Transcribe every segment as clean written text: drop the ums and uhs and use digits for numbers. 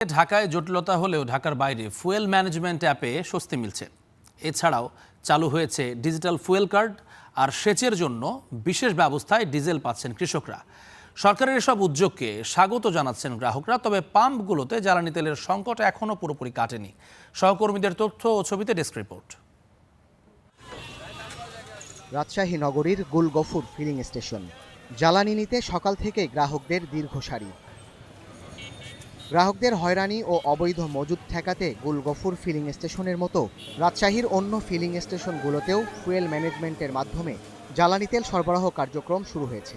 ঢাকায় জটিলতা হলেও ঢাকার বাইরে ফুয়েল ম্যানেজমেন্ট অ্যাপে স্বস্তি মিলছে। এছাড়াও চালু হয়েছে ডিজিটাল ফুয়েল কার্ড আর সেচের জন্য বিশেষ ব্যবস্থায় ডিজেল পাচ্ছেন কৃষকরা। সরকারের এসব উদ্যোগকে স্বাগত জানাচ্ছেন গ্রাহকরা। তবে পাম্পগুলোতে জ্বালানি তেলের সংকট এখনও পুরোপুরি কাটেনি। সহকর্মীদের তথ্য ও ছবিতে ডেস্ক রিপোর্ট। রাজশাহী নগরীর গুলগফুর ফিলিং স্টেশন। জ্বালানি নিতে সকাল থেকেই গ্রাহকদের দীর্ঘ সারি। গ্রাহকদের হয়রানি ও অবৈধ মজুদ ঠেকাতে গুলগফুর ফিলিং স্টেশনের মতো রাজশাহীর অন্য ফিলিং স্টেশনগুলোতেও ফুয়েল ম্যানেজমেন্টের মাধ্যমে জ্বালানি তেল সরবরাহ কার্যক্রম শুরু হয়েছে।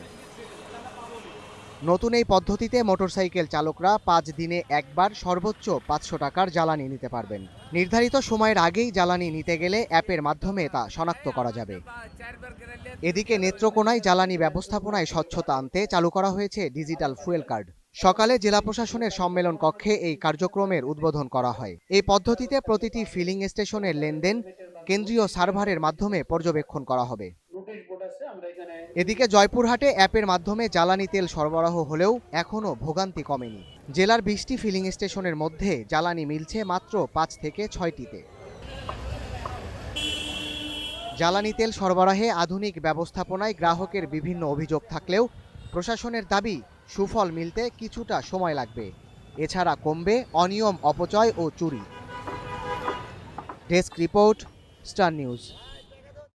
নতুন এই পদ্ধতিতে মোটরসাইকেল চালকরা 5 দিনে একবার সর্বোচ্চ 500 টাকার জ্বালানি নিতে পারবেন। নির্ধারিত সময়ের আগেই জ্বালানি নিতে গেলে অ্যাপের মাধ্যমে তা শনাক্ত করা যাবে। এদিকে নেত্রকোনায় জ্বালানি ব্যবস্থাপনায় স্বচ্ছতা আনতে চালু করা হয়েছে ডিজিটাল ফুয়েল কার্ড। সকালে জেলা প্রশাসনের সম্মেলন কক্ষে এই কার্যক্রমের উদ্বোধন করা হয়। এই পদ্ধতিতে প্রতিটি ফিলিং স্টেশনের লেনদেন কেন্দ্রীয় সার্ভারের মাধ্যমে পর্যবেক্ষণ করা হবে। এদিকে জয়পুরহাটে অ্যাপের মাধ্যমে জ্বালানি তেল সরবরাহ হলেও এখনও ভোগান্তি কমেনি। জেলার 20টি ফিলিং স্টেশনের মধ্যে জ্বালানি মিলছে মাত্র 5 থেকে 6টিতে। জ্বালানি তেল সরবরাহে আধুনিক ব্যবস্থাপনায় গ্রাহকের বিভিন্ন অভিযোগ থাকলেও প্রশাসনের দাবি সুফল মিলতে কিছুটা সময় লাগবে। এছাড়া কমবে অনিয়ম, অপচয় ও চুরি। Desk report, star news.